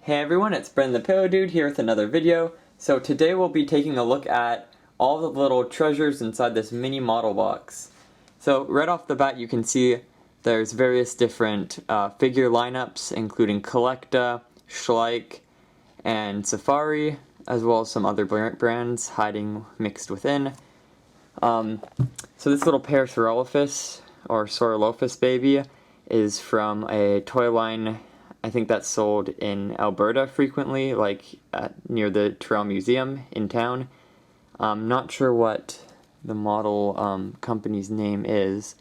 Hey everyone, it's Brendan the Pillow Dude here with another video. So today we'll be taking a look at all the little treasures inside this mini model box. So right off the bat you can see there's various different figure lineups, including CollectA, Schleich, and Safari, as well as some other brands hiding mixed within. So this little Herrerasaurus, or Sauropod baby, is from a toy line, I think that's sold in Alberta frequently, like near the Terrell Museum in town. I'm not sure what the model company's name is,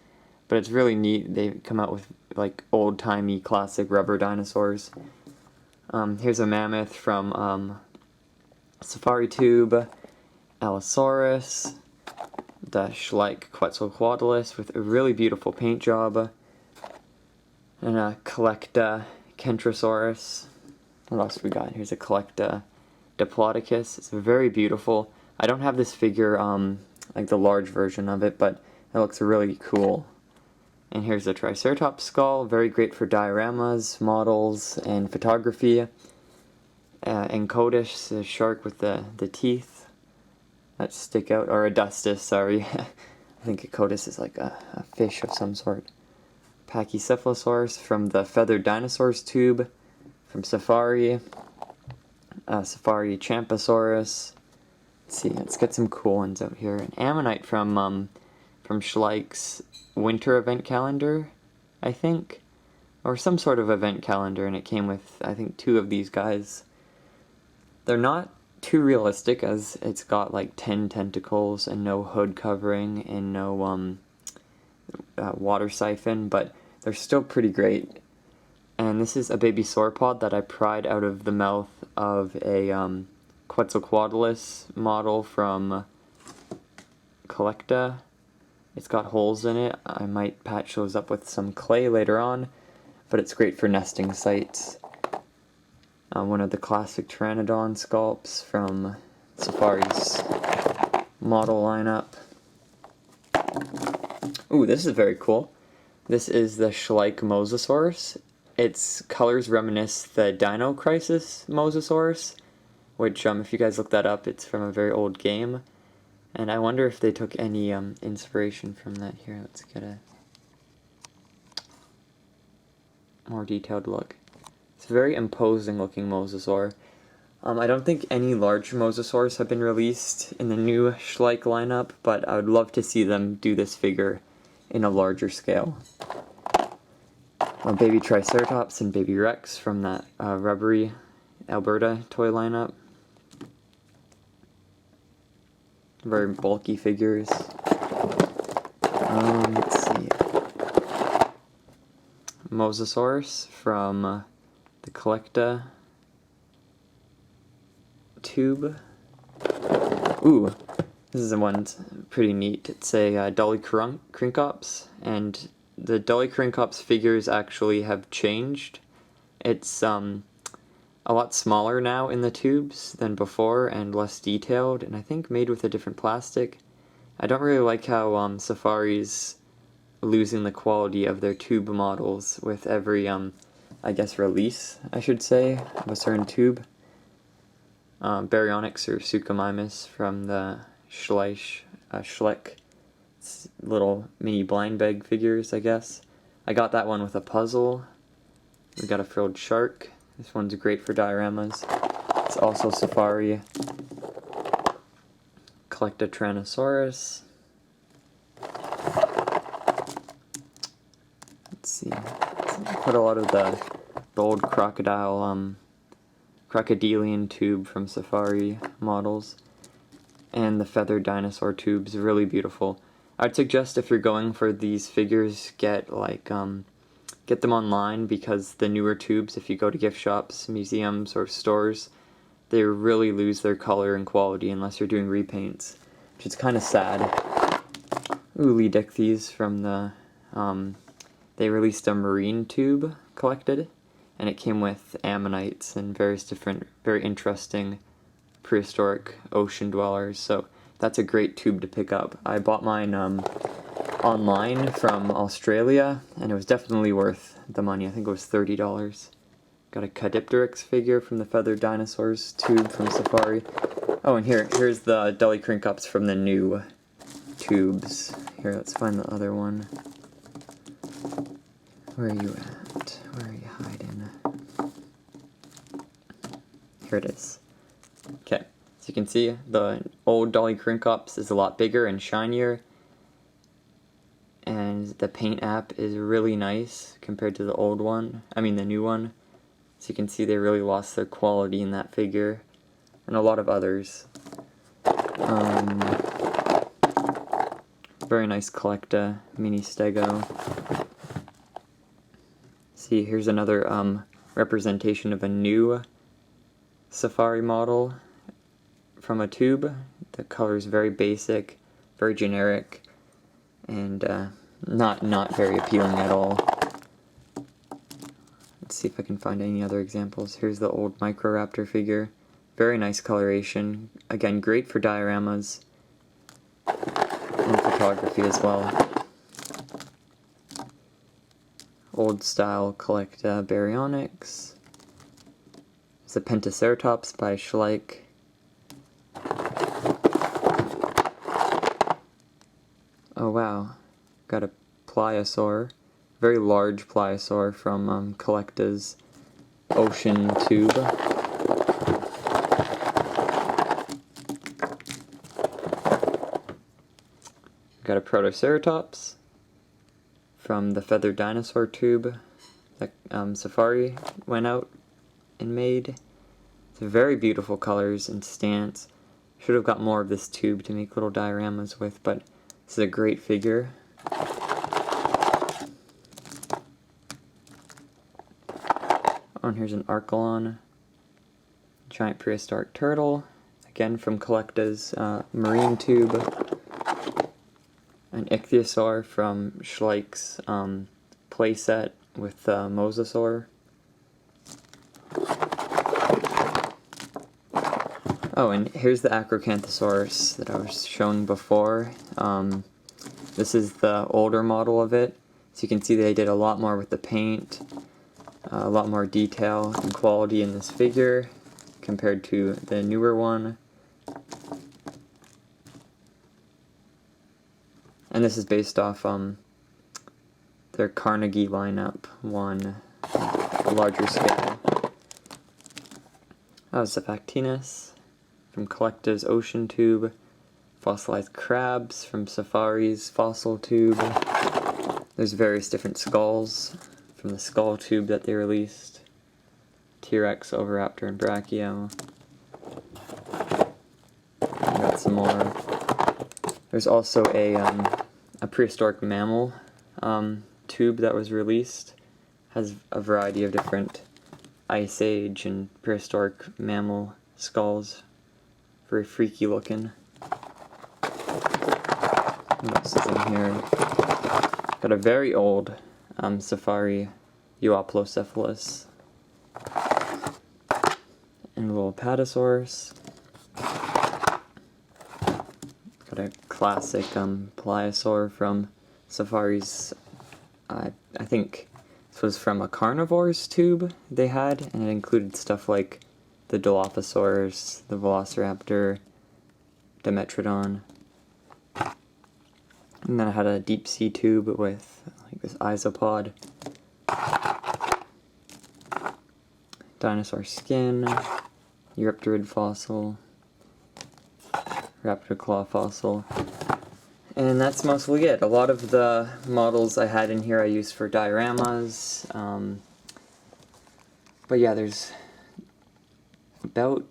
but it's really neat. They come out with like old-timey classic rubber dinosaurs. Here's a mammoth from Safari Tube, Allosaurus, the Schleich Quetzalcoatlus with a really beautiful paint job, and a CollectA Acrocanthosaurus. What else we got? Here's a CollectA Diplodocus. It's very beautiful. I don't have this figure, like the large version of it, but it looks really cool. And here's a Triceratops skull, very great for dioramas, models, and photography. Encodus, the shark with the teeth that stick out, or Adustus, sorry. I think Encodus is like a fish of some sort. Pachycephalosaurus from the Feathered Dinosaurs tube from Safari. Safari Champasaurus. Let's see, let's get some cool ones out here. An ammonite from Schleich's winter event calendar, I think, or some sort of event calendar, and it came with, I think, 2 of these guys. They're not too realistic, as it's got like 10 tentacles and no hood covering and no water siphon, but they're still pretty great. And this is a baby sauropod that I pried out of the mouth of a Quetzalcoatlus model from CollectA. It's got holes in it. I might patch those up with some clay later on, but it's great for nesting sites. One of the classic Pteranodon sculpts from Safari's model lineup. Ooh, this is very cool. This is the Schleich Mosasaurus. Its colors reminisce the Dino Crisis Mosasaurus, which, if you guys look that up, it's from a very old game. And I wonder if they took any inspiration from that. Here, let's get a more detailed look. It's a very imposing looking mosasaur. I don't think any large mosasaurs have been released in the new Schleich lineup, but I would love to see them do this figure in a larger scale. Baby Triceratops and Baby Rex from that rubbery Alberta toy lineup. Very bulky figures. Let's see. Mosasaurus from the CollectA tube. Ooh, this is the one pretty neat. It's a Dolichoryncops, and the Dolichoryncops figures actually have changed. It's a lot smaller now in the tubes than before and less detailed, and I think made with a different plastic. I don't really like how Safari's losing the quality of their tube models with every I guess release, I should say, of a certain tube. Baryonyx or Suchomimus from the Schleich little mini blind bag figures, I guess. I got that one with a puzzle. We got a frilled shark. This one's great for dioramas. It's also Safari. CollectA Tyrannosaurus. Let's see. Put a lot of the old crocodilian tube from Safari models, and the feathered dinosaur tubes, really beautiful. I'd suggest if you're going for these figures, get them online, because the newer tubes, if you go to gift shops, museums, or stores, they really lose their color and quality unless you're doing repaints, which is kind of sad. Ooh, Ichthyosaur from the they released a marine tube collected, and it came with ammonites and various different, very interesting prehistoric ocean dwellers, so that's a great tube to pick up. I bought mine online from Australia, and it was definitely worth the money. I think it was $30. Got a Caudipteryx figure from the Feathered Dinosaurs tube from Safari. Oh, and here's the Dolichoryncops from the new tubes. Here, let's find the other one. Where are you at? Where are you hiding? Here it is. Okay, so you can see the old Dolichoryncops is a lot bigger and shinier. And the paint app is really nice compared to the old one. I mean the new one. So you can see they really lost their quality in that figure. And a lot of others. Very nice CollectA mini stego. See, here's another representation of a new Safari model from a tube. The color is very basic, very generic, and not very appealing at all. Let's see if I can find any other examples. Here's the old Microraptor figure. Very nice coloration. Again, great for dioramas and photography as well. Old style CollectA baryonyx. There's a Pentaceratops by Schleich. Oh wow, got a plesiosaur, very large plesiosaur from CollectA's ocean tube. Got a Proceratosaurus from the Feathered Dinosaur tube that Safari went out and made. It's very beautiful colors and stance. Should have got more of this tube to make little dioramas with, but this is a great figure. Oh, and here's an Archelon, giant prehistoric turtle, again from CollectA's marine tube. An Ichthyosaur from Schleich's playset with Mosasaur. Oh, and here's the Acrocanthosaurus that I was showing before. This is the older model of it. So you can see they did a lot more with the paint, a lot more detail and quality in this figure compared to the newer one. And this is based off their Carnegie lineup one, a larger scale. Oh, Zephactinus from CollectA's ocean tube. Fossilized crabs from Safari's fossil tube. There's various different skulls from the skull tube that they released. T-Rex, Oviraptor, and Brachio. Got some more. There's also a Prehistoric Mammal tube that was released. Has a variety of different Ice Age and Prehistoric Mammal skulls. Very freaky looking. What else is in here? Got a very old Safari Euoplocephalus. And a little Apatosaurus. Got a classic plesiosaur from Safari's, I think this was from a carnivore's tube they had, and it included stuff like the Dilophosaurus, the Velociraptor, Dimetrodon. And then I had a deep sea tube with like this isopod. Dinosaur skin, Eurypterid fossil, Raptor claw fossil. And that's mostly it. A lot of the models I had in here I used for dioramas. But yeah, there's about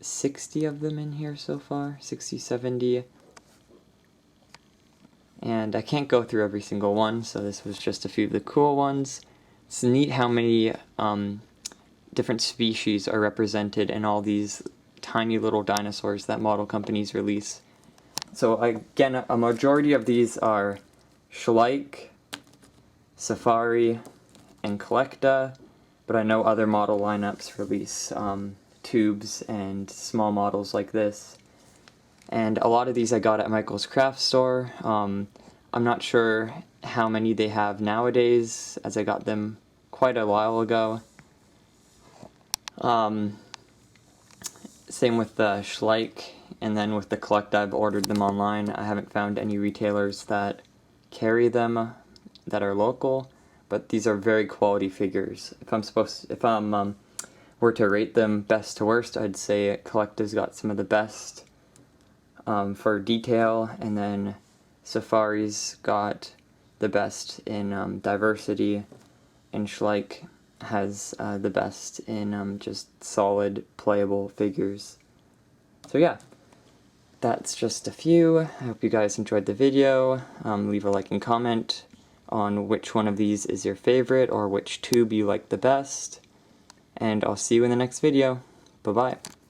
60 of them in here so far, 60, 70. And I can't go through every single one, so this was just a few of the cool ones. It's neat how many different species are represented in all these tiny little dinosaurs that model companies release. So again, a majority of these are Schleich, Safari, and CollectA, but I know other model lineups release tubes and small models like this. And a lot of these I got at Michael's Craft Store. I'm not sure how many they have nowadays, as I got them quite a while ago. Same with the Schleich, and then with the CollectA, I've ordered them online. I haven't found any retailers that carry them that are local, but these are very quality figures. If I'm were to rate them best to worst, I'd say CollectA's got some of the best for detail, and then Safari's got the best in diversity, and Schleich has the best in just solid playable figures. So yeah, that's just a few. I hope you guys enjoyed the video. Leave a like and comment on which one of these is your favorite or which tube you like the best, and I'll see you in the next video. Bye bye.